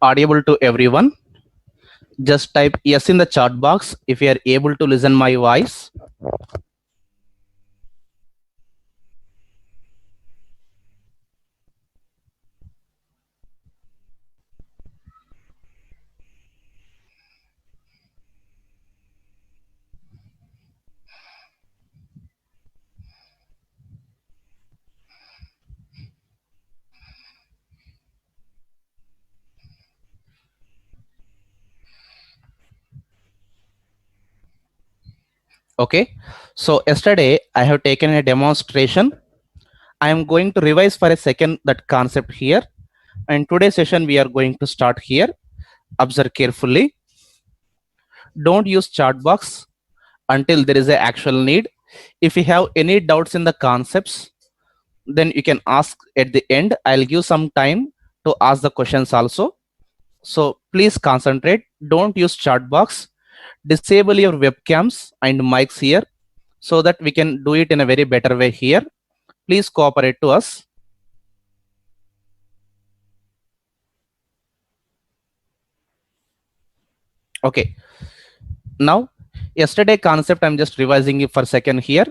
audible to everyone? Just type yes in the chat box if you are able to listen my voice. Okay. So yesterday I have taken a demonstration. I am going to revise for a second that concept here. And today's session we are going to start here. Observe carefully. Don't use chat box until there is a actual need. If you have any doubts in the concepts, then you can ask at the end. I'll give some time to ask the questions also. So please concentrate. Don't use chat box. Disable your webcams and mics here so that we can do it in a very better way here. Please cooperate to us. Okay. Now, yesterday concept, I'm just revising it for a second here.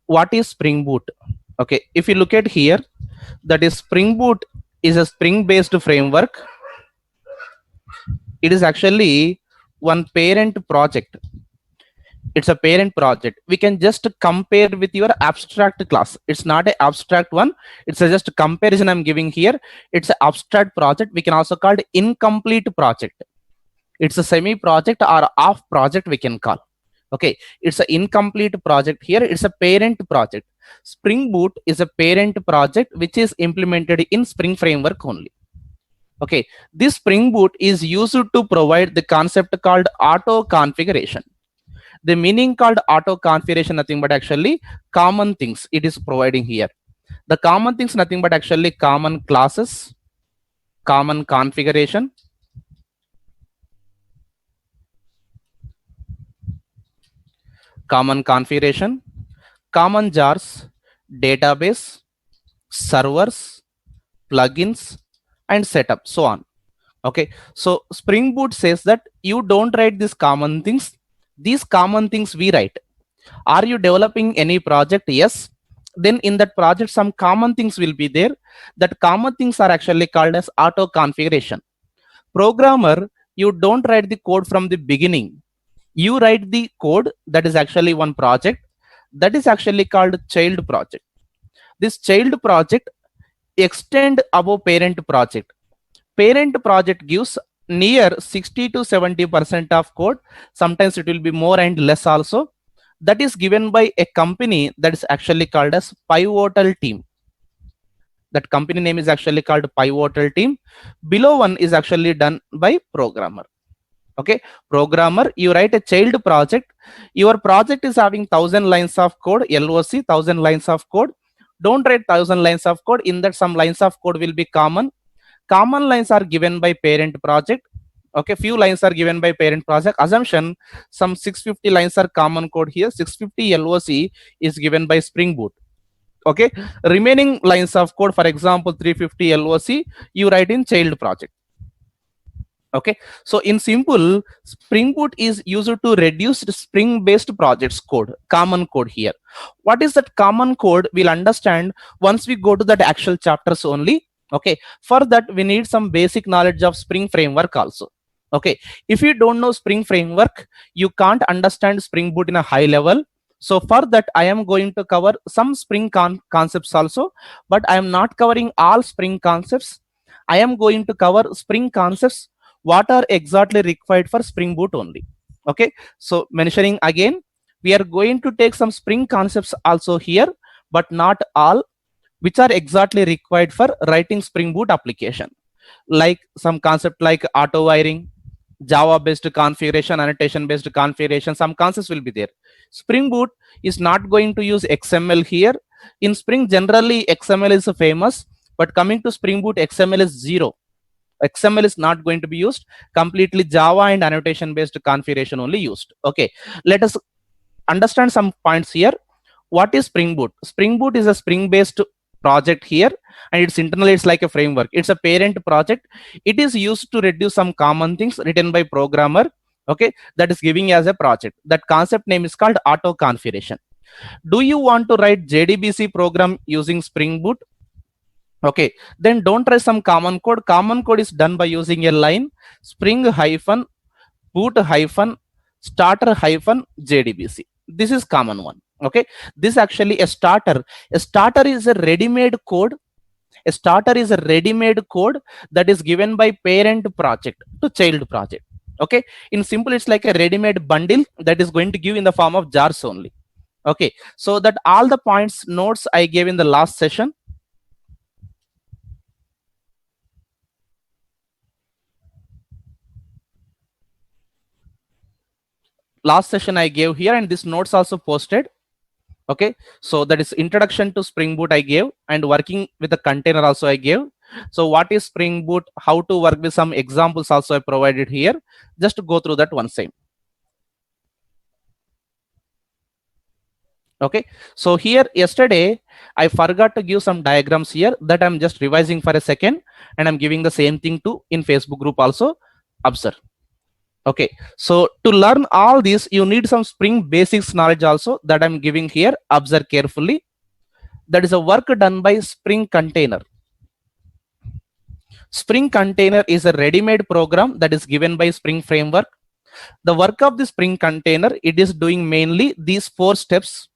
What is Spring Boot? Okay. If you look at here, that is Spring Boot is a Spring-based framework. It is actually one parent project. It's a parent project. We can just compare with your abstract class. It's not an abstract one. It's a just comparison I'm giving here. It's an abstract project. We can also call it incomplete project. It's a semi project or off project we can call. Okay, it's an incomplete project here. It's a parent project. Spring Boot is a parent project which is implemented in Spring framework only. Okay, this Spring Boot is used to provide the concept called auto configuration. The meaning called auto configuration nothing but actually common things it is providing here. The common things nothing but actually common classes, common configuration, common configuration, common jars, database, servers, plugins, and setup, so on. Okay, so Spring Boot says that you don't write these common things. These common things we write. Are you developing any project? Yes. Then in that project, some common things will be there. That common things are actually called as auto configuration. Programmer, you don't write the code from the beginning. You write the code that is actually one project that is actually called child project. This child project extend above parent project. Parent project gives near 60 to 70% of code. Sometimes it will be more and less also. That is given by a company that is actually called as pivotal team. That company name is actually called pivotal team. Below one is actually done by programmer. Okay, programmer, you write a child project. Your project is having 1000 lines of code, loc 1000 lines of code. Don't write 1000 lines of code. In that, some lines of code will be common. Common lines are given by parent project. Okay, few lines are given by parent project. Assumption, some 650 lines are common code here. 650 loc is given by Spring Boot. Okay, remaining lines of code, for example 350 loc, you write in child project. Okay, so in simple, Spring Boot is used to reduce the Spring based projects code, common code here. What is that common code? We'll understand once we go to that actual chapters only. Okay, for that we need some basic knowledge of Spring framework also. Okay, if you don't know Spring framework, you can't understand Spring Boot in a high level. So for that, I am going to cover some Spring concepts also, but I am not covering all Spring concepts. I am going to cover Spring concepts what are exactly required for Spring Boot only. Okay, so mentioning again, we are going to take some Spring concepts also here, but not all, which are exactly required for writing Spring Boot application. Like some concept like auto wiring, Java based configuration, annotation based configuration, some concepts will be there. Spring Boot is not going to use XML here. In Spring, generally XML is famous, but coming to Spring Boot, XML is zero. XML is not going to be used. Completely Java and annotation based configuration only used. Okay, let us understand some points here. What is Spring Boot? Spring Boot is a Spring based project here, and it's internally it's like a framework. It's a parent project. It is used to reduce some common things written by programmer. Okay, that is giving as a project. That concept name is called auto configuration. Do you want to write JDBC program using Spring Boot? Okay, then don't try some common code. Common code is done by using a line spring hyphen boot hyphen starter hyphen JDBC. This is common one. Okay, this actually a starter. A starter is a ready-made code. A starter is a ready-made code that is given by parent project to child project. Okay, in simple, it's like a ready-made bundle that is going to give in the form of jars only. Okay, so that all the points notes I gave in the last session. Last session I gave here, and this notes also posted. Okay, so that is introduction to Spring Boot I gave, and working with the container also I gave. So what is Spring Boot, how to work with some examples also I provided here. Just to go through that one same. Okay, so here yesterday I forgot to give some diagrams here, that I'm just revising for a second, and I'm giving the same thing to in Facebook group also. Observe. Okay, so to learn all this you need some Spring basics knowledge also, that I'm giving here. Observe carefully. That is a work done by Spring container. Spring container is a ready-made program that is given by Spring framework. The work of the Spring container, it is doing mainly these 4 steps.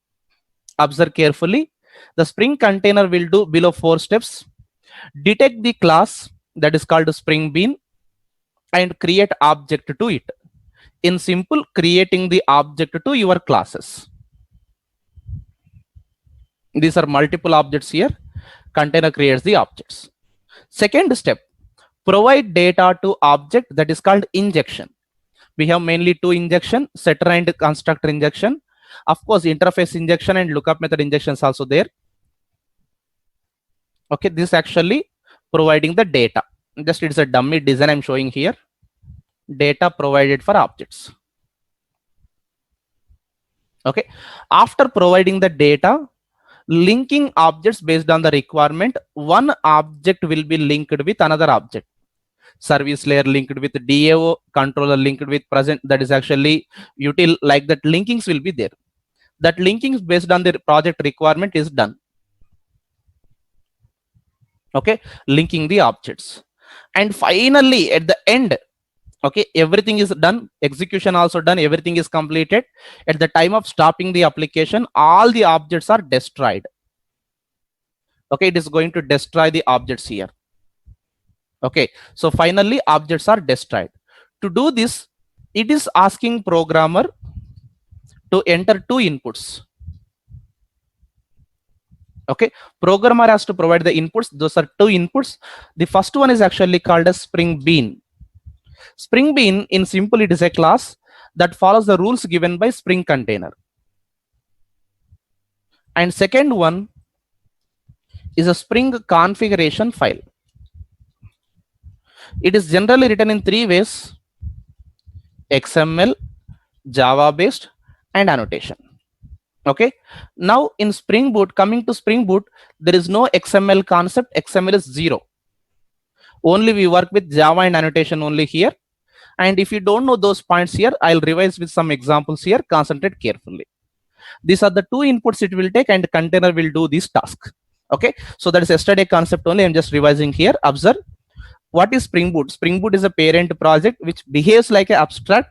Observe carefully. The Spring container will do below 4 steps. Detect the class that is called Spring Bean and create object to it. In simple, creating the object to your classes. These are multiple objects here. Container creates the objects. Second step, provide data to object, that is called injection. We have mainly 2 injection, setter and constructor injection. Of course, interface injection and lookup method injections also there. Okay, this actually providing the data. Just it's a dummy design I'm showing here. Data provided for objects. Okay, after providing the data, linking objects based on the requirement. One object will be linked with another object. Service layer linked with DAO, controller linked with present, that is actually util, like that linkings will be there. That linkings based on the project requirement is done. Okay, linking the objects, and finally at the end, okay, everything is done, execution also done, everything is completed. At the time of stopping the application, all the objects are destroyed. Okay, it is going to destroy the objects here. Okay, so finally objects are destroyed. To do this, it is asking programmer to enter 2 inputs. Okay, programmer has to provide the inputs. Those are 2 inputs. The first one is actually called as Spring Bean. Spring Bean, in simple, it is a class that follows the rules given by Spring container. And second one is a Spring configuration file. It is generally written in 3 ways: XML, Java based, and annotation. Okay, now in Spring Boot, coming to Spring Boot, there is no XML concept. XML is 0. Only we work with Java and annotation only here. And if you don't know those points here, I'll revise with some examples here. Concentrate carefully. These are the 2 inputs it will take, and container will do this task. Okay, so that is yesterday concept only. I'm just revising here. Observe. What is Spring Boot? Spring Boot is a parent project which behaves like an abstract.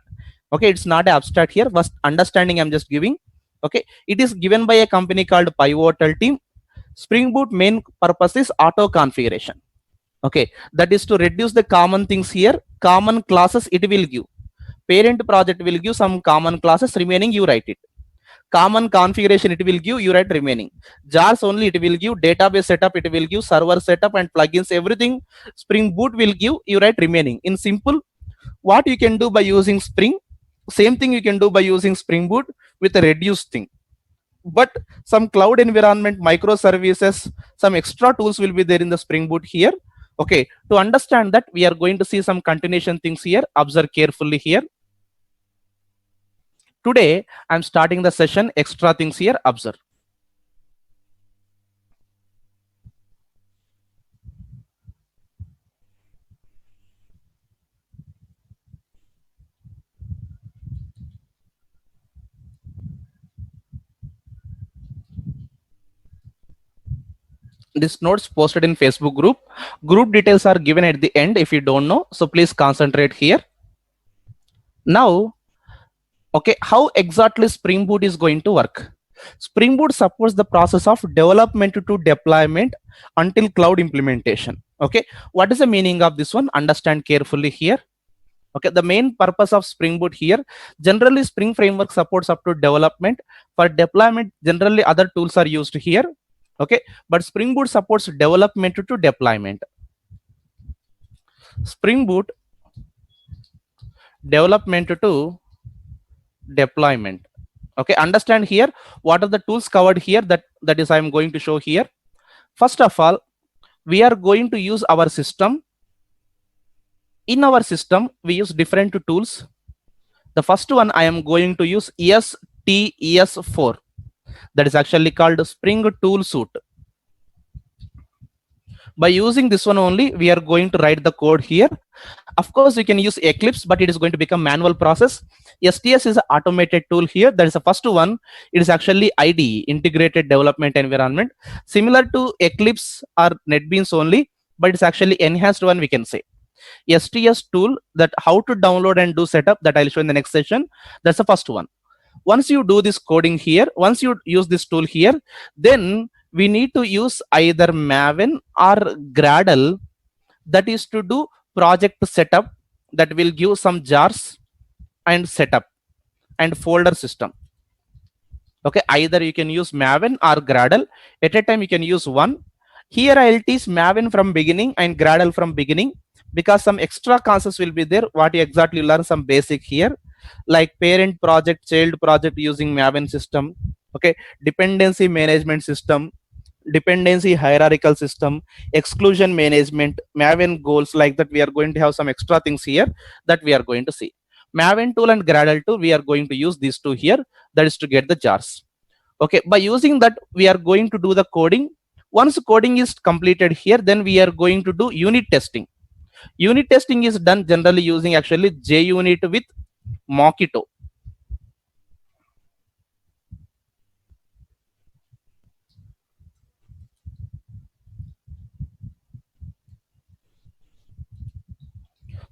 Okay, it's not an abstract here. First understanding I'm just giving. Okay, it is given by a company called Pivotal Team. Spring Boot main purpose is auto configuration. Okay, that is to reduce the common things here. Common classes it will give. Parent project will give some common classes, remaining you write it. Common configuration it will give, you write remaining. Jars only it will give. Database setup it will give. Server setup and plugins, everything Spring Boot will give, you write remaining. In simple, what you can do by using Spring, same thing you can do by using Spring Boot with a reduced thing. But some cloud environment, microservices, some extra tools will be there in the Spring Boot here. Okay, to understand that, we are going to see some continuation things here. Observe carefully here. Today I'm starting the session extra things here. Observe. This notes posted in Facebook group. Group details are given at the end if you don't know, so please concentrate here. Now, okay, how exactly Spring Boot is going to work? Spring Boot supports the process of development to deployment until cloud implementation. Okay, what is the meaning of this one? Understand carefully here. Okay, the main purpose of Spring Boot here, generally Spring framework supports up to development. For deployment, generally other tools are used here. Okay, but Spring Boot supports development to deployment. Spring Boot development to deployment. Okay, understand here what are the tools covered here, that is I am going to show here. First of all, we are going to use our system. In our system we use different tools. The first one I am going to use STES4, that is actually called Spring Tool Suite. By using this one only, we are going to write the code here. Of course, you can use Eclipse, but it is going to become manual process. STS is an automated tool here. That is the first one. It is actually IDE, Integrated Development Environment, similar to Eclipse or NetBeans only, but it's actually enhanced one, we can say. STS tool, that how to download and do setup, that I'll show in the next session. That's the first one. Once you do this coding here, once you use this tool here, then we need to use either Maven or Gradle, that is to do project setup, that will give some jars and setup and folder system. Okay, either you can use Maven or Gradle. At a time you can use one. Here I'll teach Maven from beginning and Gradle from beginning, because some extra concepts will be there what you exactly learn some basic here, like parent project, child project using Maven system. Okay, dependency management system, dependency hierarchical system, exclusion management, Maven goals, like that we are going to have some extra things here that we are going to see. Maven tool and Gradle tool, we are going to use these two here, that is to get the jars. Okay, by using that we are going to do the coding. Once coding is completed here, then we are going to do unit testing. Unit testing is done generally using actually JUnit with Mockito.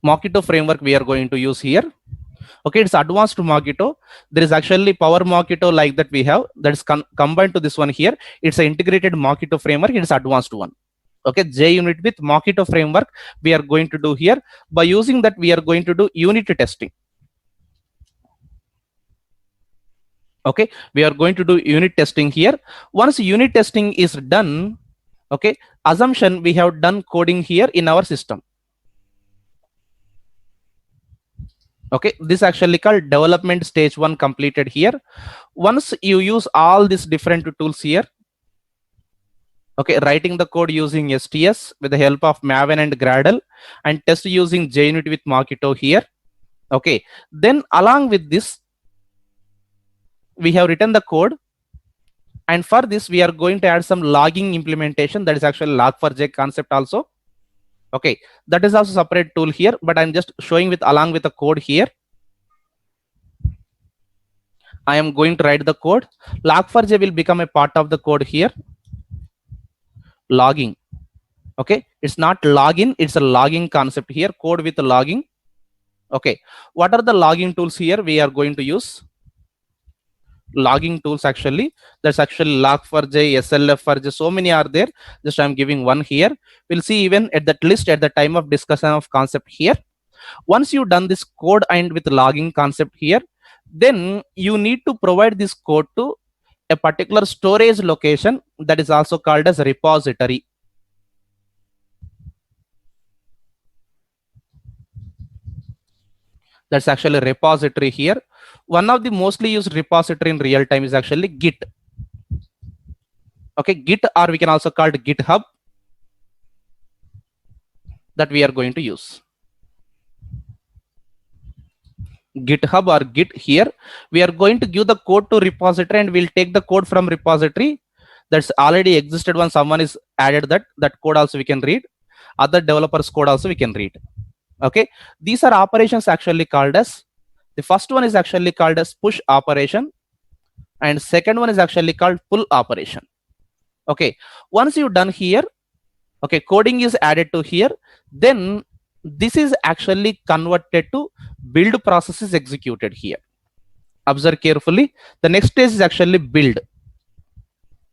Mockito framework we are going to use here. Okay, it's advanced Mockito. There is actually Power Mockito like that we have, that is combined to this one here. It's an integrated Mockito framework. It is advanced one. Okay, JUnit with Mockito framework we are going to do here. By using that we are going to do unit testing. Okay, we are going to do unit testing here. Once unit testing is done, okay, assumption we have done coding here in our system. Okay, this actually called development stage 1 completed here. Once you use all these different tools here, okay, writing the code using STS with the help of Maven and Gradle, and test using JUnit with Mockito here. Okay, then along with this we have written the code, and for this we are going to add some logging implementation, that is actually log4j concept also. Okay, that is also separate tool here, but I'm just showing with along with the code here. I am going to write the code. Log4j will become a part of the code here. Logging. Okay, it's not login, it's a logging concept here, code with logging. Okay, what are the logging tools here we are going to use? Logging tools actually, that's actually log4j, slf4j, so many are there. Just I'm giving one here. We'll see even at that list at the time of discussion of concept here. Once you done this code and with logging concept here, then you need to provide this code to a particular storage location, that is also called as repository. That's actually a repository here. One of the mostly used repository in real time is actually Git. Okay, Git, or we can also call it GitHub, that we are going to use. GitHub or Git here, we are going to give the code to repository, and we'll take the code from repository that's already existed. When someone is added that code also we can read, other developers code also we can read. Okay, these are operations actually called as, the first one is actually called as push operation, and second one is actually called pull operation. Okay, once you done here, okay, coding is added to here, then this is actually converted to build process is executed here. Observe carefully, the next stage is actually build.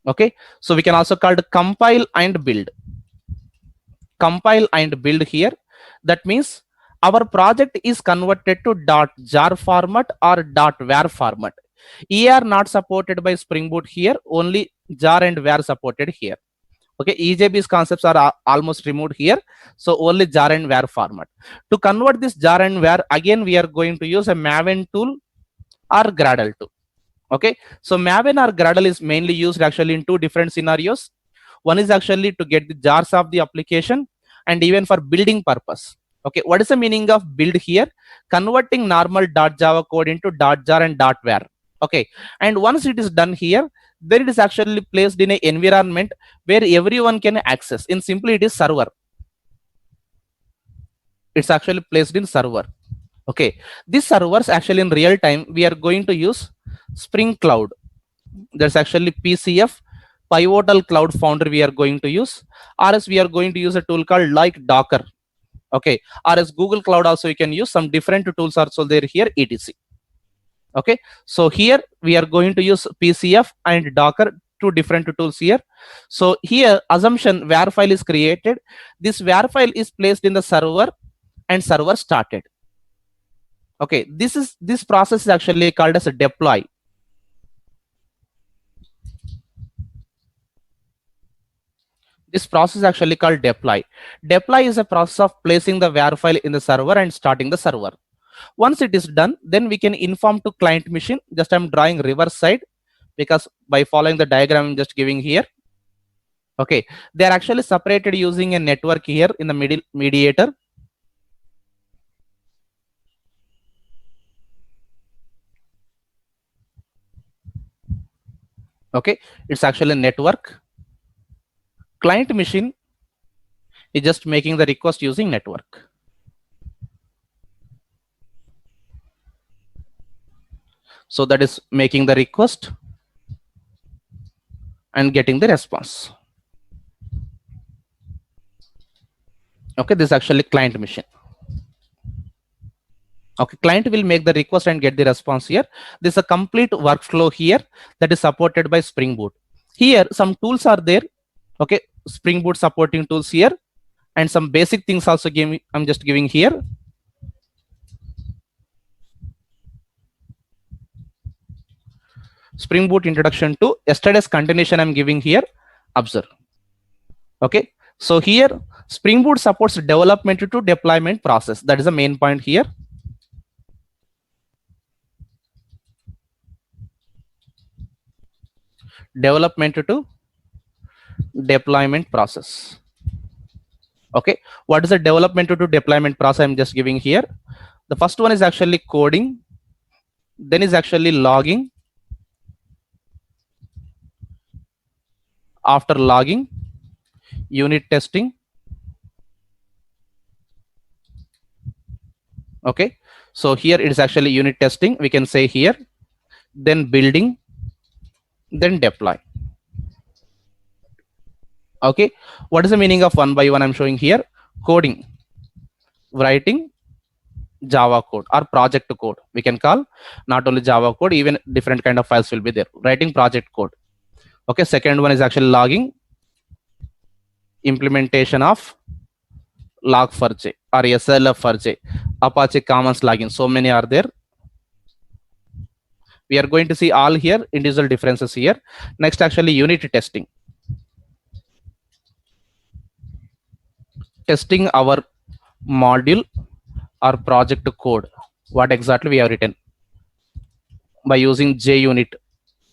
Okay, so we can also call it compile and build. Compile and build here, that means our project is converted to .jar format or .var format. ER not supported by Spring Boot here, only jar and var supported here. Okay, EJB's concepts are almost removed here, so only jar and var format. To convert this jar and var, again we are going to use a Maven tool or Gradle tool. Okay, so Maven or Gradle is mainly used actually in two different scenarios. One is actually to get the jars of the application, and even for building purpose. Okay, what is the meaning of build here? Converting normal .java code into .jar and .var. Okay, and once it is done here, then it is actually placed in an environment where everyone can access. In simply, it is server. It's actually placed in server. Okay, these servers actually in real time we are going to use Spring Cloud. There's actually PCF, Pivotal Cloud Foundry we are going to use, or else we are going to use a tool called like Docker. Okay, or as Google Cloud also you can use, some different tools also there here, etc. Okay, so here we are going to use PCF and Docker, two different tools here. So here assumption var file is created, this var file is placed in the server and server started. Okay, this process is actually called as a deploy. This process is actually called deploy. Deploy is a process of placing the var file in the server and starting the server. Once it is done, then we can inform to client machine. Just I'm drawing reverse side because by following the diagram I'm just giving here. Okay, they are actually separated using a network here in the middle mediator. Okay, it's actually a network. Client machine is just making the request using network. So that is making the request and getting the response. Okay, this is actually client machine. Okay, client will make the request and get the response here. This is a complete workflow here that is supported by Spring Boot. Here some tools are there. Okay, Spring Boot supporting tools here, and some basic things also I'm just giving here. Spring Boot introduction to yesterday's continuation I'm giving here. Observe. Okay, so here Spring Boot supports development to deployment process. That is the main point here. Development to deployment process. Okay, what is the development to deployment process I'm just giving here? The first one is actually coding, then is actually logging. After logging, unit testing. Okay, so here it is actually unit testing, we can say here, then building, then deploy. Okay, what is the meaning of one by one I'm showing here? Coding, writing Java code or project code, we can call, not only Java code, even different kind of files will be there. Writing project code. Okay, second one is actually logging, implementation of log4j or slf4j, Apache Commons login, so many are there. We are going to see all here, individual differences here. Next actually unit testing. Testing our module or project code, what exactly we have written by using JUnit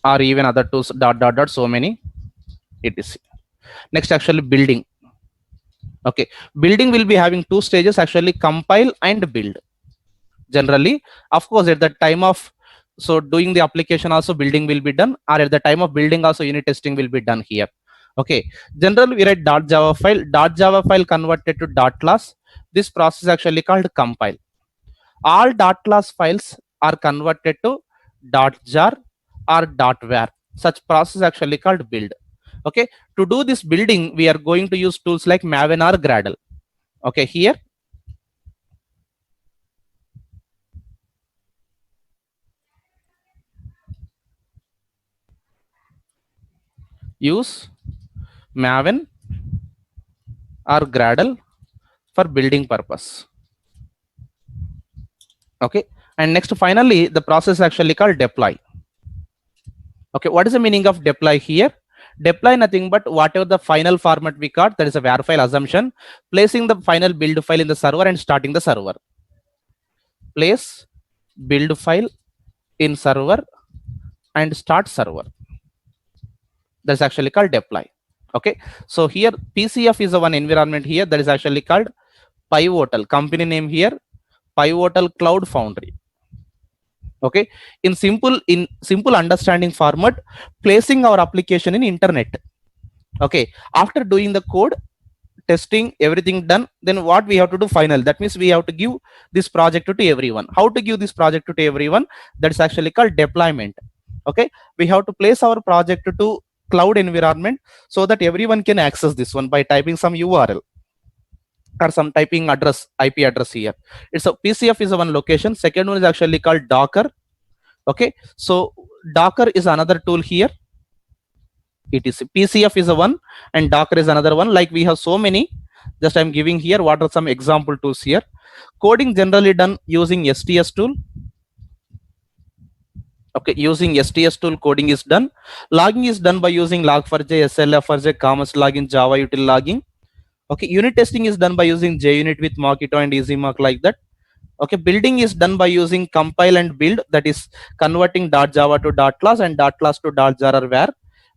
or even other tools, so many etc. Next actually building. Okay, building will be having two stages actually, compile and build. Generally, of course, at the time of doing the application also building will be done, or at the time of building also unit testing will be done here. Okay, generally we write .java file, .java file converted to .class. This process actually called compile. All .class files are converted to .jar or .var. Such process actually called build. Okay, to do this building we are going to use tools like Maven or Gradle. Okay, here use Maven or Gradle for building purpose. Okay, and next finally the process actually called deploy. Okay, what is the meaning of deploy here? Deploy nothing but whatever the final format we got, that is a var file assumption, placing the final build file in the server and starting the server. Place build file in server and start server. That's actually called deploy. Okay, so here PCF is the one environment here that is actually called Pivotal. Company name here Pivotal Cloud Foundry. Okay, in simple understanding format, placing our application in internet. Okay, after doing the code testing everything done, then what we have to do final, that means we have to give this project to everyone. How to give this project to everyone? That's actually called deployment. Okay, we have to place our project to cloud environment so that everyone can access this one by typing some URL or some typing address, IP address here. It's a PCF is one location. Second one is actually called Docker. Okay, so Docker is another tool here. It is PCF is a one and Docker is another one. Like we have so many, just I'm giving here what are some example tools here. Coding generally done using STS tool. Okay, using STS tool coding is done. Logging is done by using log4j, SLF4j, commerce login, Java util logging. Okay, unit testing is done by using JUnit with Mockito and EasyMock, like that. Okay, building is done by using compile and build, that is converting .java to .class and .class to .jar or var,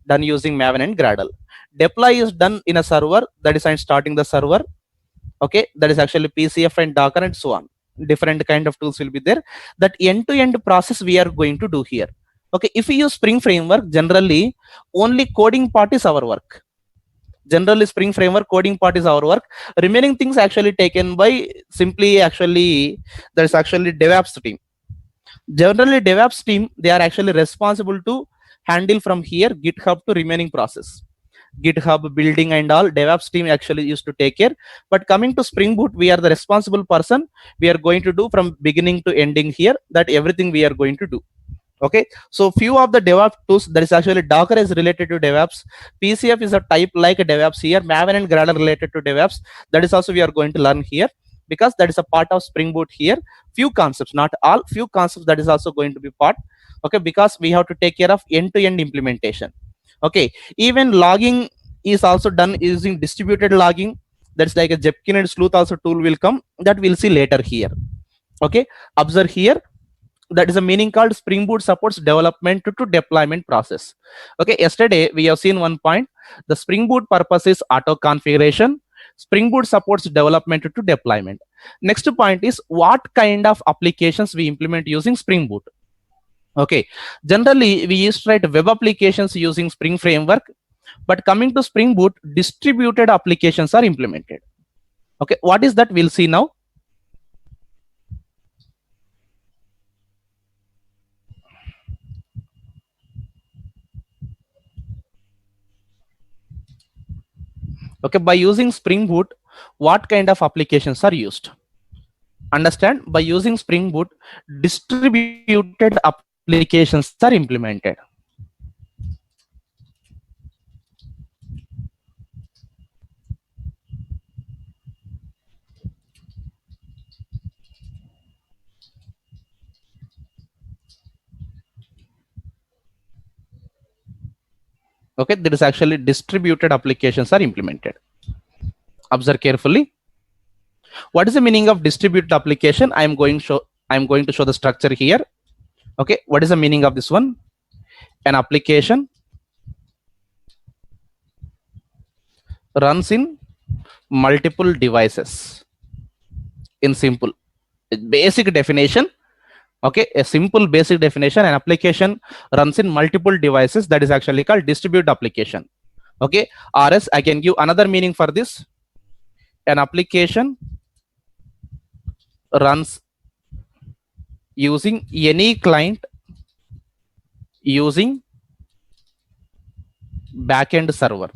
done using Maven and Gradle. Deploy is done in a server, that is I'm starting the server. Okay, that is actually PCF and Docker and so on. Different kind of tools will be there. That end-to-end process we are going to do here. Okay, if we use Spring framework, generally only coding part is our work. Generally Spring framework coding part is our work. Remaining things actually taken by simply actually there's actually DevOps team. Generally DevOps team, they are actually responsible to handle from here GitHub to remaining process. GitHub building and all DevOps team actually used to take care. But coming to Spring Boot, we are the responsible person. We are going to do from beginning to ending here, that everything we are going to do. Okay, so few of the DevOps tools, that is actually Docker is related to DevOps. PCF is a type like a DevOps here. Maven and Gradle related to DevOps. That is also we are going to learn here, because that is a part of Spring Boot here. Few concepts, not all, few concepts that is also going to be part. Okay, because we have to take care of end-to-end implementation. Okay, even logging is also done using distributed logging. That's like a Jepkin and Sleuth also tool will come, that we'll see later here. Okay, observe here, that is a meaning called Spring Boot supports development to deployment process. Okay, yesterday we have seen one point. The Spring Boot purpose is auto configuration. Spring Boot supports development to deployment. Next point is what kind of applications we implement using Spring Boot. Okay, generally we used to write web applications using Spring framework, but coming to Spring Boot, distributed applications are implemented. Okay, what is that? We'll see now. Okay, by using Spring Boot, what kind of applications are used? Understand, by using Spring Boot, distributed applications are implemented. Okay, there is actually distributed applications are implemented. Observe carefully. What is the meaning of distributed application? I'm going to show the structure here. Okay, what is the meaning of this one? An application runs in multiple devices. In simple basic definition, okay, a simple basic definition, an application runs in multiple devices, that is actually called distributed application. Okay, or else I can give another meaning for this. An application runs using any client using backend server.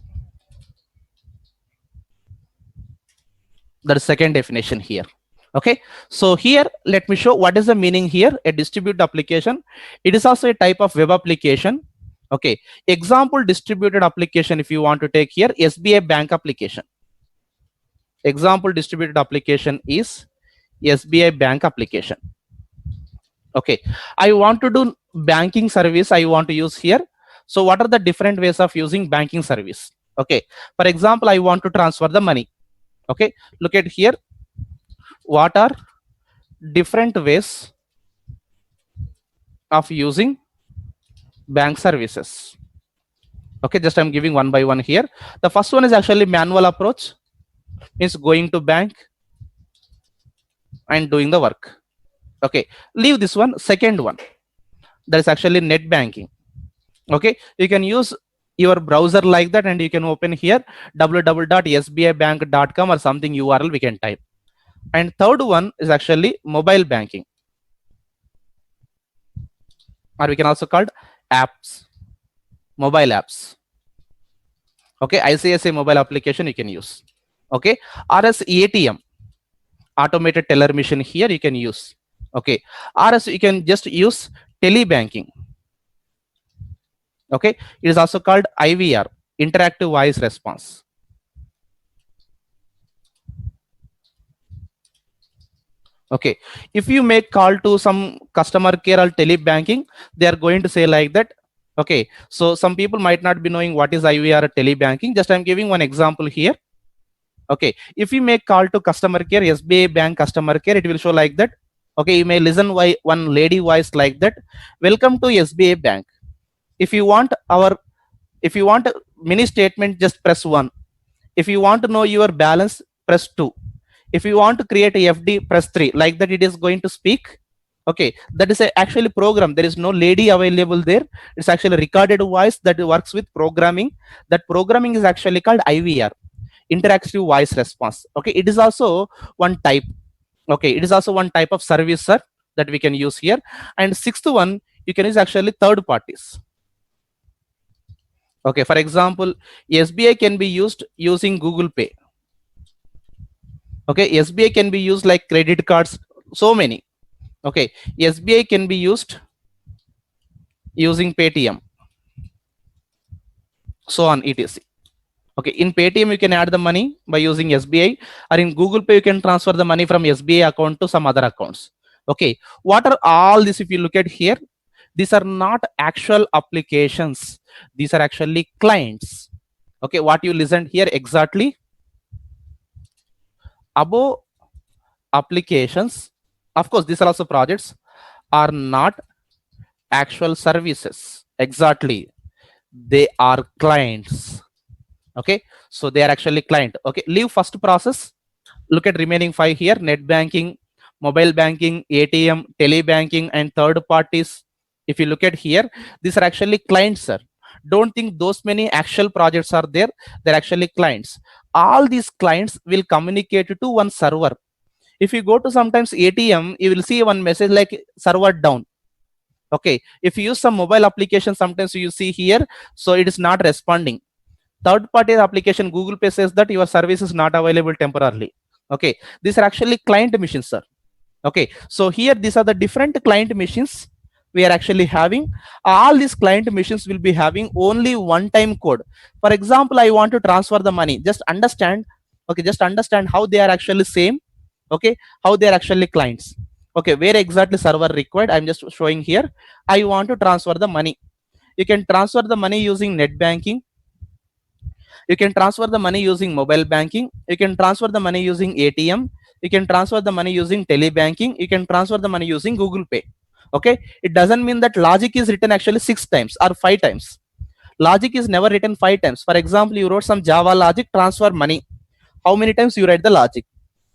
That is second definition here. Okay, so here let me show what is the meaning here. A distributed application, it is also a type of web application. Okay, example distributed application, if you want to take here, SBI bank application. Example distributed application is SBI bank application. Okay, I want to do banking service, I want to use here. So what are the different ways of using banking service? Okay, for example, I want to transfer the money. Okay, look at here, what are different ways of using bank services. Okay, just I'm giving one by one here. The first one is actually manual approach, means going to bank and doing the work. Okay, leave this one. Second one, that is actually net banking. Okay, you can use your browser like that and you can open here www.sbibank.com or something URL we can type. And third one is actually mobile banking, or we can also call apps, mobile apps. Okay, ICSA mobile application you can use. Okay, or as ATM, automated teller machine, here you can use. Okay, or as you can just use telebanking. Okay, it is also called IVR, interactive voice response. Okay, if you make call to some customer care or telebanking, they are going to say like that. Okay, so some people might not be knowing what is IVR or telebanking. Just I'm giving one example here. Okay, if you make call to customer care, SBI bank customer care, it will show like that. Okay, you may listen why one lady voice like that. Welcome to SBI bank. If you want our, if you want a mini statement, just press 1. If you want to know your balance, press 2. If you want to create a FD, press 3. Like that it is going to speak. Okay, that is a actually program. There is no lady available there. It's actually recorded voice that works with programming. That programming is actually called IVR, interactive voice response. Okay, it is also one type. Okay, it is also one type of service, sir, that we can use here. And sixth one, you can use actually third parties. Okay, for example, SBI can be used using Google Pay. Okay, SBI can be used like credit cards, so many. Okay, SBI can be used using Paytm, so on, etc. Okay, in Paytm you can add the money by using SBI, or in Google Pay you can transfer the money from SBI account to some other accounts. Okay, what are all this? If you look at here, these are not actual applications, these are actually clients. Okay, what you listened here exactly, above applications, of course these are also projects, are not actual services. Exactly, they are clients. Okay, so they are actually client. Okay, leave first process, look at remaining 5 here: net banking, mobile banking, ATM, telebanking, and third parties. If you look at here, these are actually clients, sir. Don't think those many actual projects are there. They're actually clients. All these clients will communicate to one server. If you go to sometimes ATM, you will see one message like server down. Okay, if you use some mobile application, sometimes you see here, so it is not responding. Third party application, Google Pay says that your service is not available temporarily. Okay, these are actually client machines, sir. Okay, so here these are the different client machines we are actually having. All these client machines will be having only one time code. For example, I want to transfer the money, just understand. Okay, just understand how they are actually same. Okay, how they are actually clients. Okay, where exactly server required, I'm just showing here. I want to transfer the money. You can transfer the money using net banking, you can transfer the money using mobile banking, you can transfer the money using ATM, you can transfer the money using telebanking, you can transfer the money using Google Pay. Okay, it doesn't mean that logic is written actually 6 times or 5 times. Logic is never written 5 times. For example, you wrote some Java logic, transfer money, how many times you write the logic?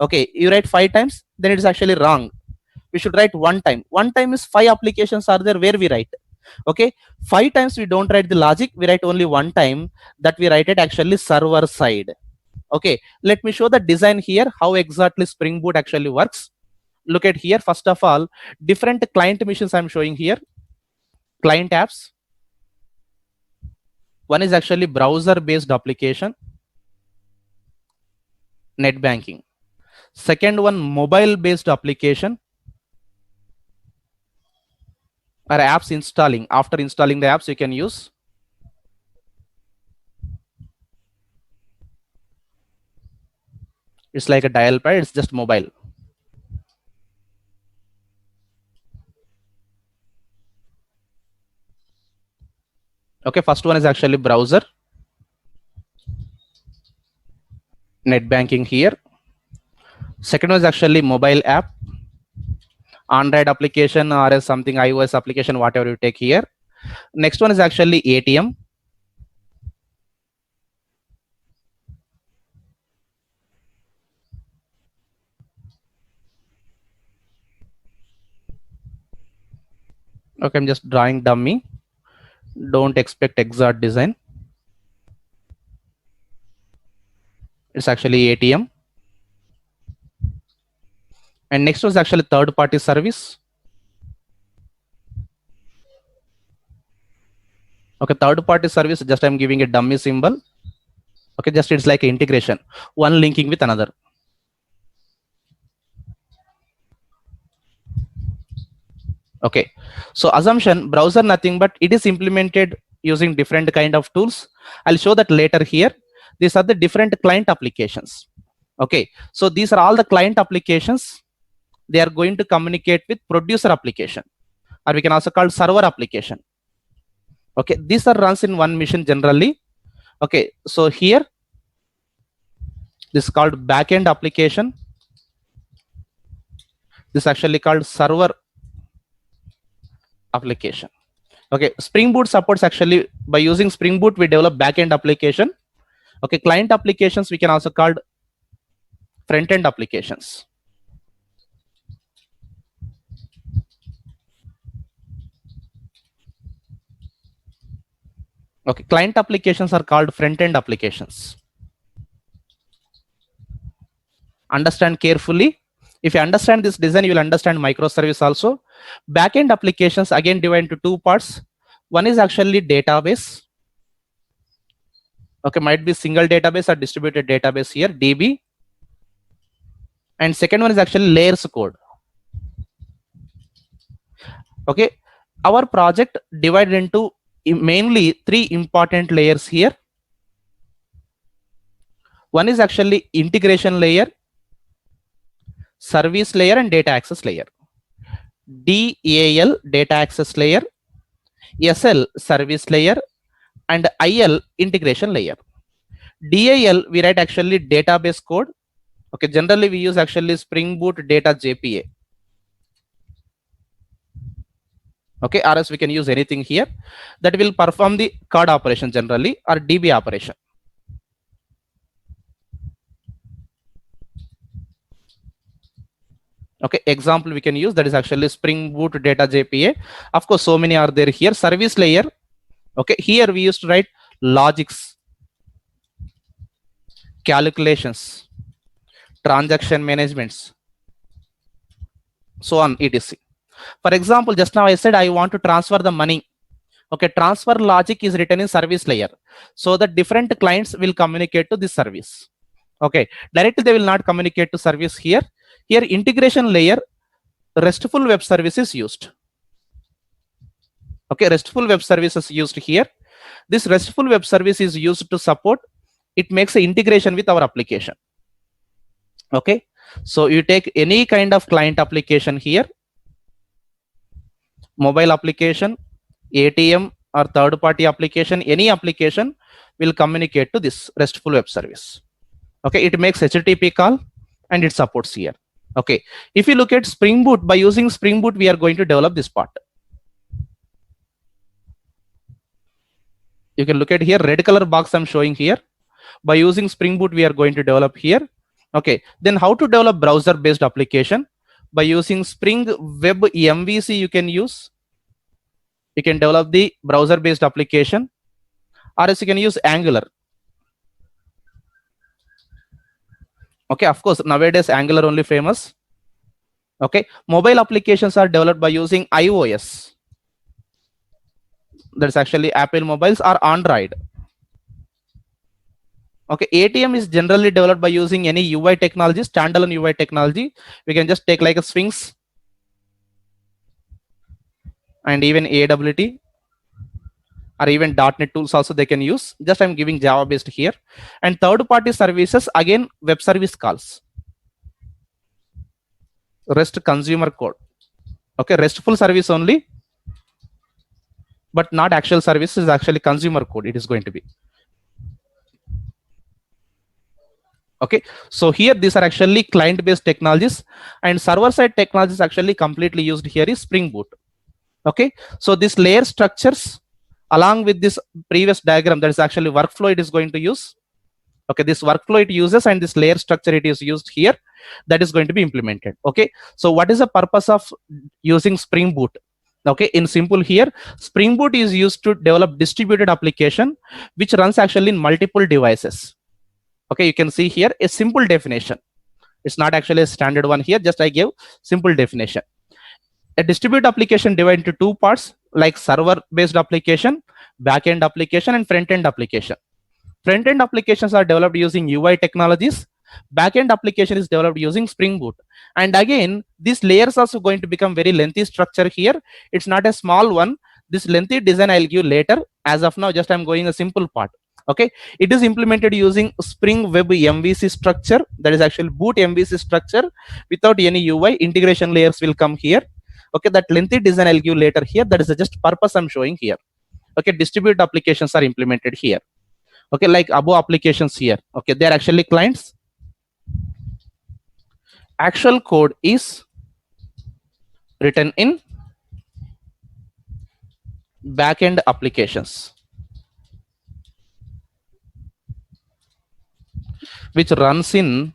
Okay, you write 5 times, then it is actually wrong. We should write one time. One time is 5 applications are there where we write. Okay, 5 times we don't write the logic, we write only one time, that we write it actually server side. Okay, let me show the design here, how exactly Spring Boot actually works. Look at here, first of all, different client missions I'm showing here. Client apps, One is actually browser based application, net banking. Second one, mobile based application or apps installing. After installing the apps, you can use. It's like a dial pad, it's just mobile. Okay, first one is actually browser, net banking here. Second one is actually mobile app, Android application or as something iOS application, whatever you take here. Next one is actually ATM. Okay, I'm just drawing dummy. Don't expect exact design. It's actually ATM. And next was actually third party service. Okay, third party service, just I'm giving a dummy symbol. Okay, just it's like integration, one linking with another. Okay, so assumption browser nothing but it is implemented using different kind of tools. I'll show that later here. These are the different client applications. Okay, so these are all the client applications. They are going to communicate with producer application, or we can also call server application. Okay, these are runs in one machine generally. Okay, so here this is called backend application. This is actually called server application. Okay, Spring Boot supports actually by using Spring Boot we develop backend application. Okay, client applications we can also call front end applications. Okay, client applications are called front end applications. Understand carefully. If you understand this design, you will understand microservice also. Backend applications again divide into two parts. One is actually database. Okay, might be single database or distributed database here, DB. And second one is actually layers code. Okay, our project divided into mainly three important layers here. One is actually integration layer, service layer, and data access layer. DAL, data access layer, SL, service layer, and IL, integration layer. DAL, we write actually database code. Okay, generally we use actually Spring Boot data JPA. Okay, or else we can use anything here that will perform the CAD operation generally or DB operation. Okay, example we can use that is actually Spring Boot data JPA. Of course, so many are there here. Service layer. Okay, here we used to write logics, calculations, transaction managements, so on, etc. For example, just now I said I want to transfer the money. Okay, transfer logic is written in service layer so that different clients will communicate to this service. Okay, directly they will not communicate to service here. Here integration layer, RESTful web service is used. Okay, RESTful web service is used here. This RESTful web service is used to support, it makes an integration with our application. Okay, so you take any kind of client application here, mobile application, ATM or third party application, any application will communicate to this RESTful web service. Okay, it makes HTTP call and it supports here. Okay, if you look at Spring Boot, by using Spring Boot we are going to develop this part. You can look at here, red color box I'm showing here. By using Spring Boot we are going to develop here. Okay, then how to develop browser based application? By using Spring Web MVC you can use. You can develop the browser based application, or else you can use Angular. Okay, of course nowadays Angular only famous. Okay, mobile applications are developed by using iOS. That's actually Apple mobiles or Android. Okay, ATM is generally developed by using any UI technology, standalone UI technology. We can just take like a Sphinx and even AWT or even .NET tools also they can use. Just I'm giving Java based here. And third party services, again, web service calls, REST consumer code. Okay, RESTful service only, but not actual service, is actually consumer code. It is going to be. Okay, so here these are actually client based technologies, and server side technologies actually completely used here is Spring Boot. Okay, so this layer structures along with this previous diagram, that is actually workflow it is going to use. Okay, this workflow it uses and this layer structure it is used here, that is going to be implemented. Okay, so what is the purpose of using Spring Boot? Okay, in simple here, Spring Boot is used to develop distributed application which runs actually in multiple devices. Okay, you can see here a simple definition. It's not actually a standard one here, just I gave simple definition. A distributed application divided into two parts, like server based application, back-end application, and front-end application. Front-end applications are developed using UI technologies. Back-end application is developed using Spring Boot. And again, these layers also going to become very lengthy structure here. It's not a small one. This lengthy design I'll give later. As of now, just I'm going a simple part. Okay, it is implemented using Spring Web MVC structure. That is actually boot MVC structure without any UI. Integration layers will come here. Okay, that lengthy design I'll give later here. That is just purpose I'm showing here. Okay, distributed applications are implemented here. Okay, like above applications here. Okay, they're actually clients. Actual code is written in backend applications, which runs in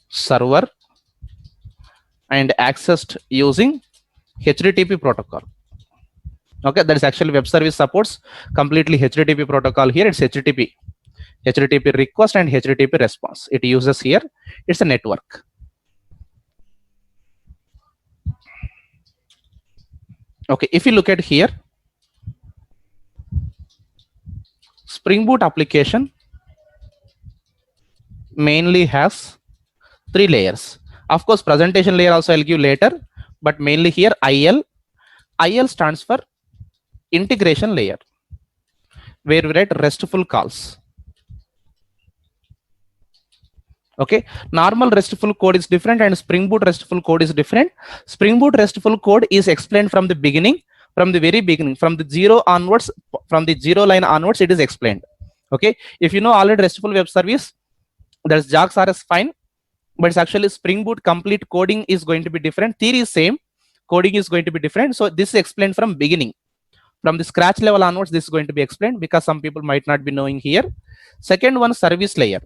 server and accessed using HTTP protocol. Okay, that is actually web service supports completely HTTP protocol here. It's HTTP request and HTTP response. It uses here. It's a network. Okay, if you look at here, Spring Boot application mainly has three layers. Of course, presentation layer also I'll give later, but mainly here IL. IL stands for integration layer, where we write RESTful calls. Okay, normal RESTful code is different and Spring Boot RESTful code is different. Spring Boot RESTful code is explained from the beginning, from the very beginning, from the zero onwards, from the zero line onwards, it is explained. Okay, if you know already RESTful web service, there's JAX RS fine, but it's actually Spring Boot complete coding is going to be different. Theory is same, coding is going to be different. So this is explained from beginning. From the scratch level onwards, this is going to be explained because some people might not be knowing here. Second one, service layer.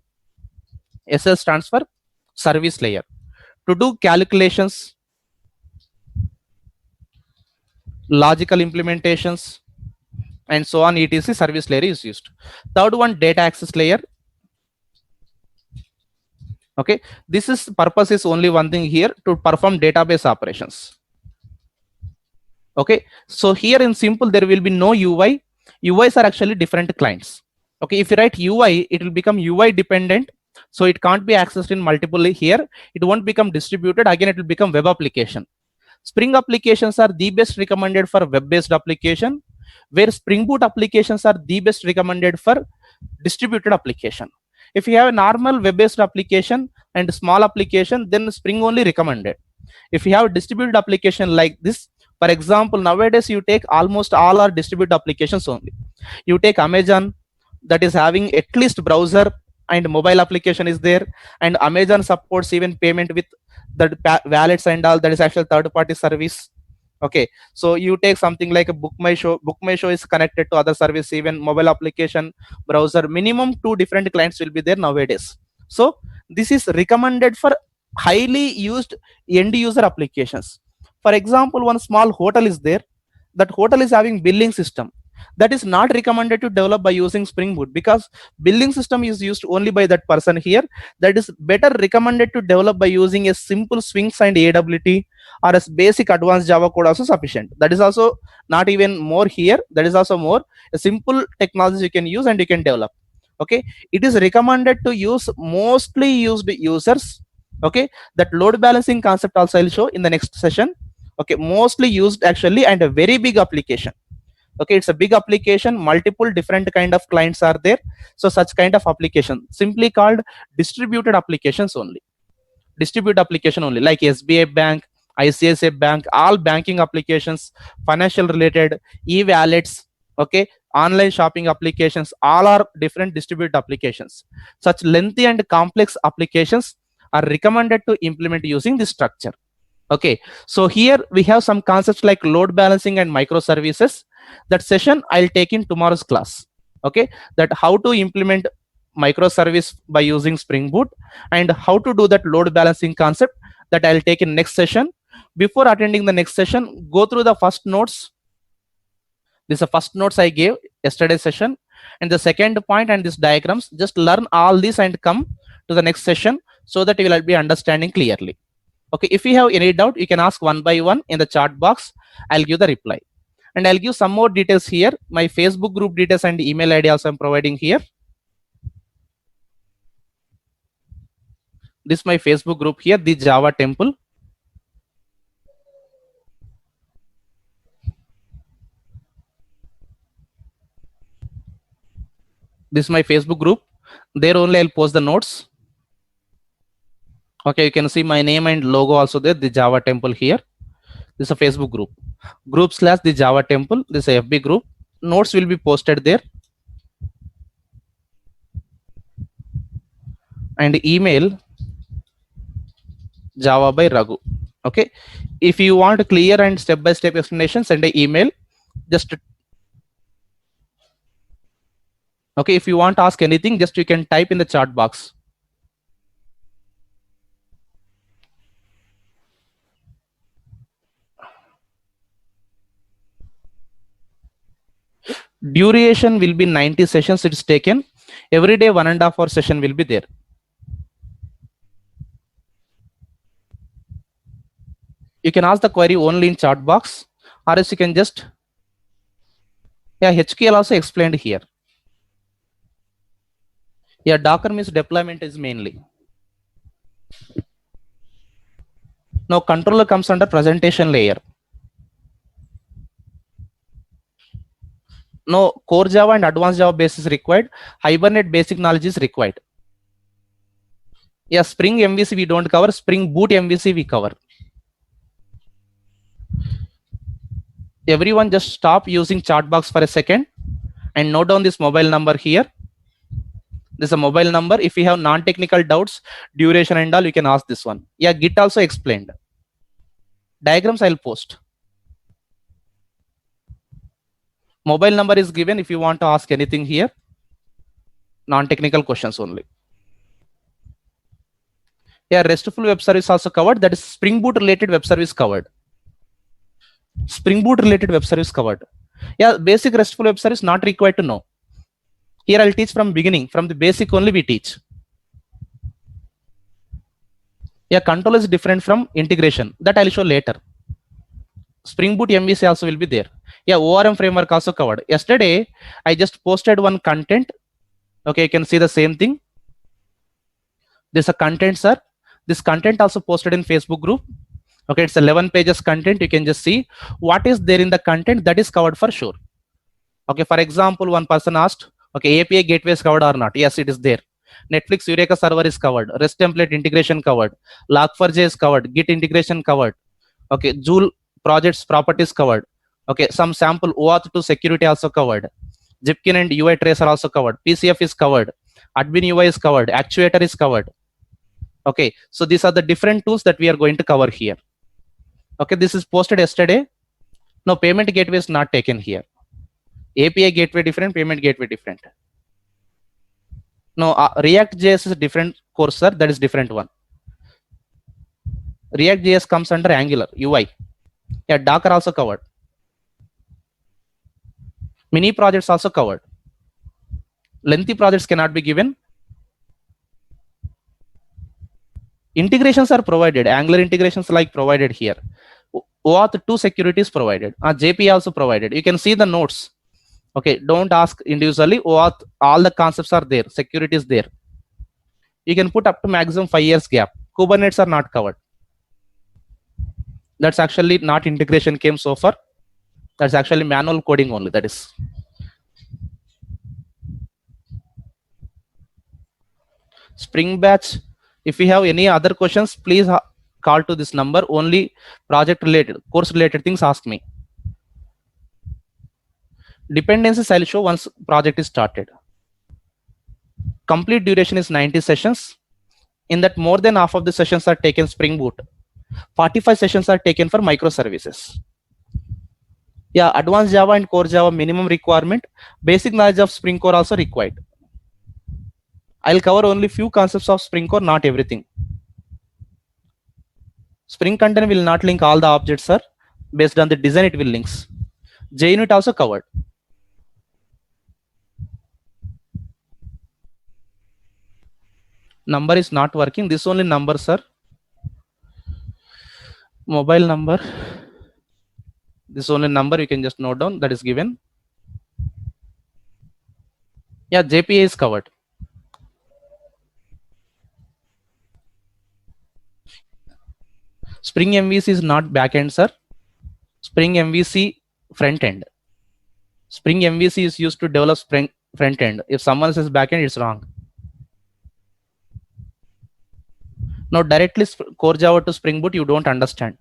SS stands for service layer. To do calculations, logical implementations, and so on, etc. service layer is used. Third one, data access layer. Okay, this is purpose is only one thing here, to perform database operations. Okay, so here in simple there will be no UI. UIs are actually different clients. Okay, if you write UI, it will become UI dependent, so it can't be accessed in multiple here. It won't become distributed. Again, it will become web application. Spring applications are the best recommended for web-based application, where Spring Boot applications are the best recommended for distributed application. If you have a normal web-based application and small application, then Spring only recommended. If you have a distributed application like this, for example, nowadays you take almost all our distributed applications only. You take Amazon, that is having at least browser and mobile application is there, and Amazon supports even payment with the wallets and all. That is actually third party service. Okay, so you take something like a Book My Show is connected to other service, even mobile application, browser. Minimum two different clients will be there nowadays. So this is recommended for highly used end user applications. For example, one small hotel is there. That hotel is having billing system. That is not recommended to develop by using Spring Boot, because billing system is used only by that person here. That is better recommended to develop by using a simple Sphinx and AWT, or as basic advanced Java code also sufficient. That is also not even more here. That is also more a simple technology you can use and you can develop. Okay, it is recommended to use mostly used users. Okay, that load balancing concept also I'll show in the next session. Okay, mostly used actually, and a very big application. Okay, it's a big application, multiple different kind of clients are there. So such kind of application simply called distributed applications only. Distribute application only, like SBI bank, ICICI bank, all banking applications, financial related, e-wallets. Okay, online shopping applications, all are different distributed applications. Such lengthy and complex applications are recommended to implement using this structure. Okay, so here we have some concepts like load balancing and microservices. That session I'll take in tomorrow's class. Okay, that how to implement microservice by using Spring Boot, and how to do that load balancing concept, that I'll take in next session. Before attending the next session, go through the first notes. This is the first notes I gave yesterday session, and the second point and this diagrams. Just learn all this and come to the next session, so that you will be understanding clearly. Okay, if you have any doubt, you can ask one by one in the chat box. I'll give the reply, and I'll give some more details here. My Facebook group details and email ID also I'm providing here. This is my Facebook group here, the Java Temple. This is my Facebook group. There only I'll post the notes. Okay, you can see my name and logo also there, the Java Temple here. This is a Facebook group. Group / the Java Temple. This is a FB group. Notes will be posted there. And email Java by Raghu. Okay, if you want clear and step-by-step explanation, send an email. Just okay, if you want to ask anything, just you can type in the chat box. Duration will be 90 sessions. It's taken every day, 1.5 hour session will be there. You can ask the query only in chat box, or else you can just, yeah, HQL also explained here. Yeah, Docker means deployment is mainly. Now controller comes under presentation layer. No, core Java and advanced Java base is required. Hibernate basic knowledge is required. Yeah, Spring MVC we don't cover. Spring Boot MVC we cover. Everyone just stop using chat box for a second and note down this mobile number here. This is a mobile number. If you have non-technical doubts, duration and all, you can ask this one. Yeah, Git also explained. Diagrams I'll post. Mobile number is given if you want to ask anything here. Non-technical questions only. Yeah, RESTful web service also covered. That is Spring Boot related web service covered. Spring Boot related web service covered. Yeah, basic RESTful web service not required to know. Here I'll teach from beginning. From the basic only we teach. Yeah, control is different from integration. That I'll show later. Spring Boot MVC also will be there. Yeah, ORM framework also covered. Yesterday, I just posted one content. Okay, you can see the same thing. This is a content, sir. This content also posted in Facebook group. Okay, it's 11 pages content. You can just see what is there in the content, that is covered for sure. Okay, for example, one person asked, okay, API gateway is covered or not? Yes, it is there. Netflix Eureka server is covered. REST template integration covered. Log4j is covered. Git integration covered. Okay, Joule projects properties covered. Okay, some sample OAuth 2 security also covered. Zipkin and UI tracer also covered. PCF is covered. Admin UI is covered. Actuator is covered. Okay, so these are the different tools that we are going to cover here. Okay, this is posted yesterday. No, payment gateway is not taken here. API gateway different, payment gateway different. No, React.js is a different course, sir. That is different one. React.js comes under Angular UI. Yeah, Docker also covered. Mini projects also covered. Lengthy projects cannot be given. Integrations are provided. Angular integrations like provided here. OAuth 2 security is provided. JP also provided. You can see the notes. Okay, don't ask individually what all the concepts are there. Security is there. You can put up to maximum 5 years gap. Kubernetes are not covered. That's actually not integration came so far. That's actually manual coding only. That is Spring Batch. If you have any other questions, please call to this number. Only project related, course related things ask me. Dependencies I'll show once project is started. Complete duration is 90 sessions. In that, more than half of the sessions are taken Spring Boot. 45 sessions are taken for microservices. Yeah, advanced Java and core Java minimum requirement. Basic knowledge of Spring Core also required. I'll cover only few concepts of Spring Core, not everything. Spring content will not link all the objects, sir. Based on the design, it will links. JUnit also covered. Number is not working. This only number, sir. Mobile number. This only number you can just note down that is given. Yeah, JPA is covered. Spring MVC is not backend, sir. Spring MVC front end. Spring MVC is used to develop Spring front end. If someone says backend, it's wrong. Now directly core Java to Spring Boot, you don't understand.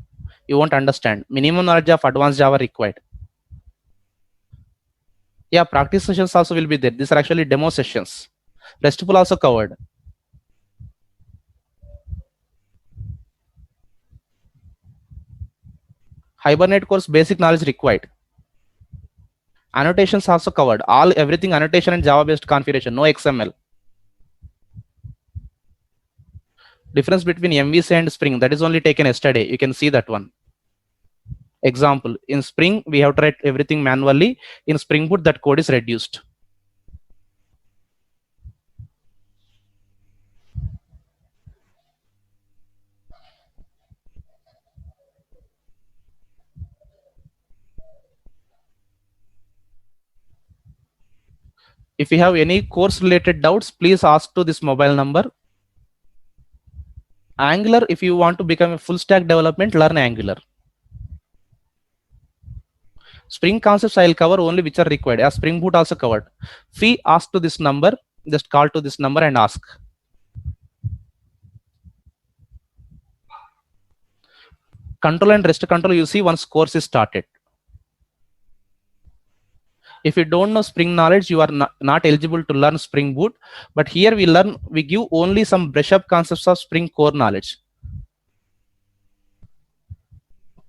You won't understand. Minimum knowledge of advanced Java required. Yeah, practice sessions also will be there. These are actually demo sessions. RESTful also covered. Hibernate course basic knowledge required. Annotations also covered. Everything annotation and Java based configuration. No XML. Difference between MVC and Spring, that is only taken yesterday. You can see that one. Example, in Spring, we have to write everything manually. In Spring Boot, that code is reduced. If you have any course related doubts, please ask to this mobile number. Angular, if you want to become a full stack development, learn Angular. Spring concepts I'll cover only which are required. As Spring Boot also covered. Fee, ask to this number. Just call to this number and ask. Control and rest control you see once course is started. If you don't know Spring knowledge, you are not eligible to learn Spring Boot. But here we give only some brush up concepts of Spring core knowledge.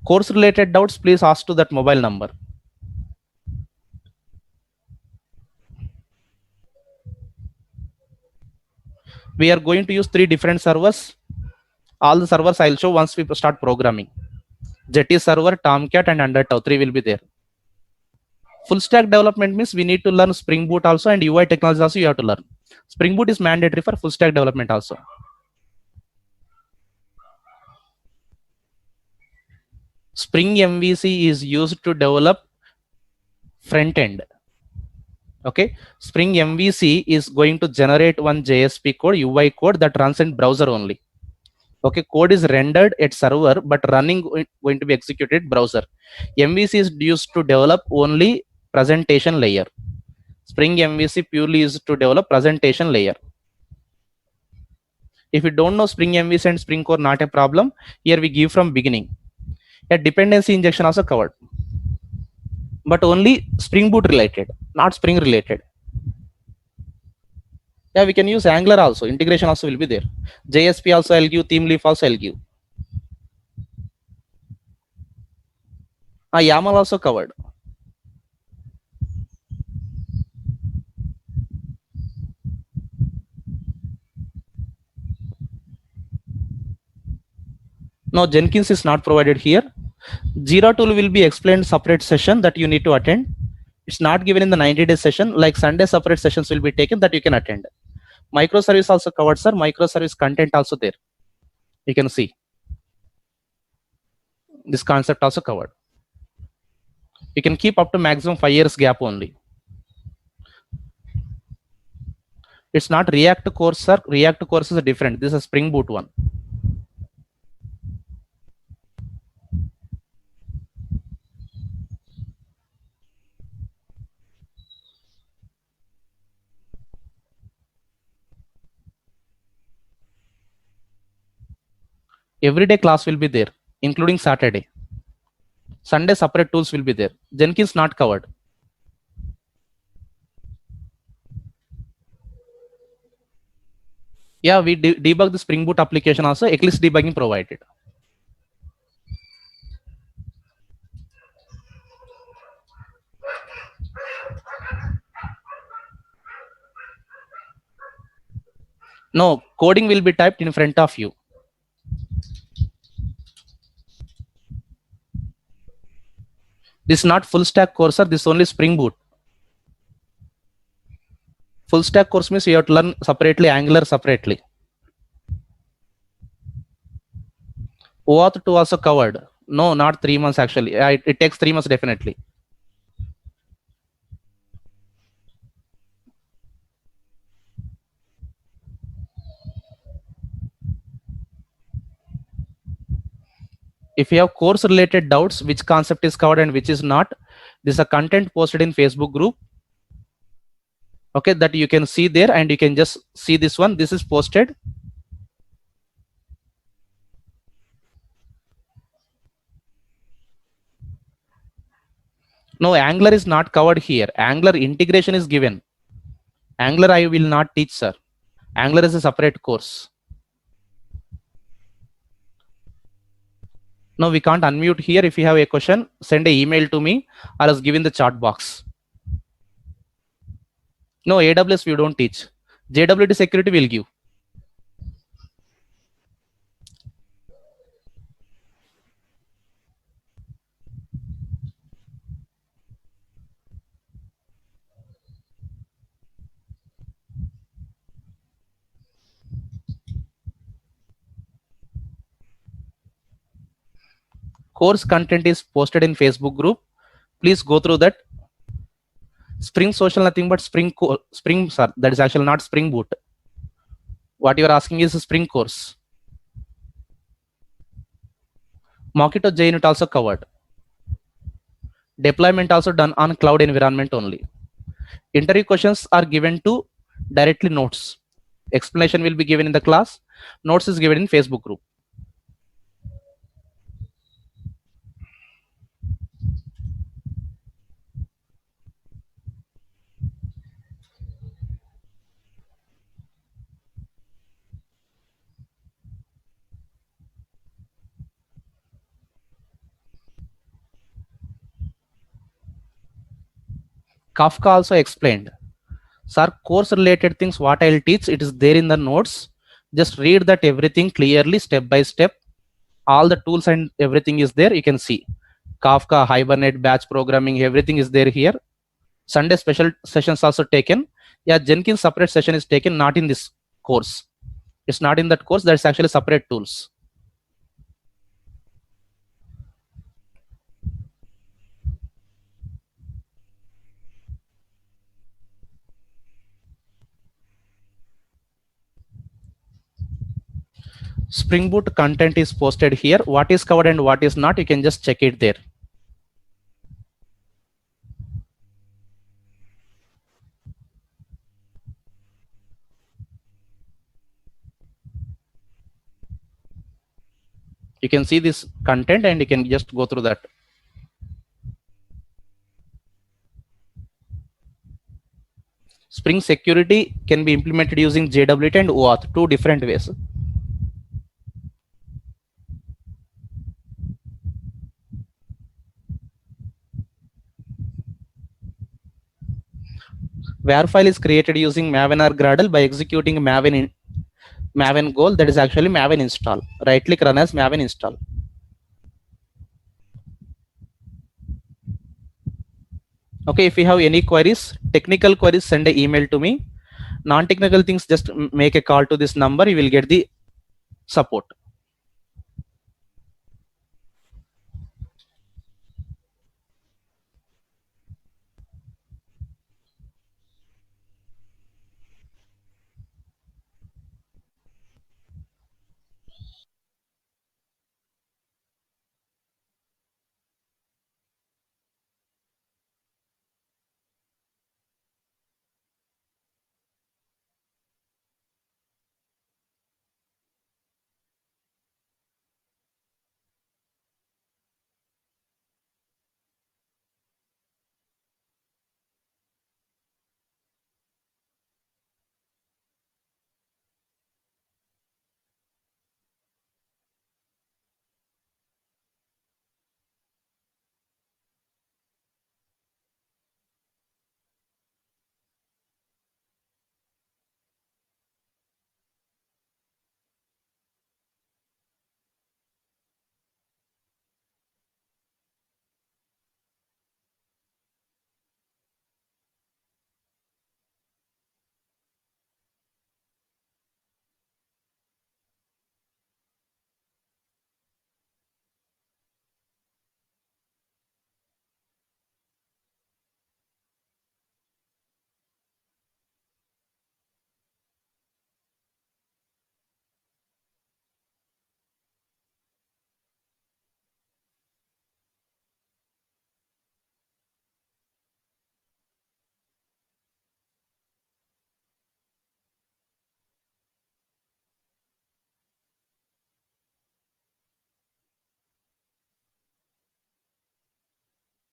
Course related doubts, please ask to that mobile number. We are going to use 3 different servers. All the servers I'll show once we start programming. Jetty server, Tomcat, and Undertow 3 will be there. Full stack development means we need to learn Spring Boot also, and UI technology also you have to learn. Spring Boot is mandatory for full stack development also. Spring MVC is used to develop front end. Okay, Spring MVC is going to generate one JSP code, UI code that runs in browser only. Okay, code is rendered at server but running going to be executed browser. MVC is used to develop only presentation layer. Spring MVC purely is to develop presentation layer. If you don't know Spring MVC and Spring Core, not a problem. Here we give from beginning. A dependency injection also covered, but only Spring Boot related, not Spring related. Yeah, we can use Angular also. Integration also will be there. JSP also I'll give. Theme leaf also I'll give. YAML also covered. No, Jenkins is not provided here. Jira tool will be explained separate session that you need to attend. It's not given in the 90-day session. Like Sunday, separate sessions will be taken that you can attend. Microservice also covered, sir. Microservice content also there. You can see. This concept also covered. You can keep up to maximum 5 years gap only. It's not React course, sir. React course is different. This is a Spring Boot one. Everyday class will be there, including Saturday. Sunday separate tools will be there. Jenkins not covered. Yeah, we debug the Spring Boot application also. Eclipse debugging provided. No, coding will be typed in front of you. This is not full stack course, sir. This is only Spring Boot. Full stack course means you have to learn separately, Angular separately. OAuth 2 also covered. No, not 3 months actually. It takes 3 months definitely. If you have course related doubts, which concept is covered and which is not, this is a content posted in Facebook group. Okay, that you can see there, and you can just see this one. This is posted. No, Angular is not covered here. Angular integration is given. Angular I will not teach, sir. Angular is a separate course. No, we can't unmute here. If you have a question, send an email to me or else give in the chat box. No, AWS we don't teach. JWT security will give. Course content is posted in Facebook group. Please go through that. Spring Social nothing but Spring, sir. That is actually not Spring Boot. What you are asking is a Spring course. Mockito JUnit also covered. Deployment also done on cloud environment only. Interview questions are given to directly notes. Explanation will be given in the class. Notes is given in Facebook group. Kafka also explained. Sir, course related things what I'll teach, it is there in the notes. Just read that everything clearly step by step. All the tools and everything is there. You can see Kafka, Hibernate, batch programming, everything is there here. Sunday special sessions also taken. Yeah, Jenkins separate session is taken, not in this course. It's not in that course. That's actually separate tools. Spring Boot content is posted here. What is covered and what is not, you can just check it there. You can see this content and you can just go through that. Spring security can be implemented using JWT and OAuth, two different ways. WAR file is created using Maven or Gradle by executing Maven goal, that is actually Maven install. Right click, run as Maven install. Okay, if you have any queries, technical queries, send an email to me. Non-technical things, just make a call to this number. You will get the support.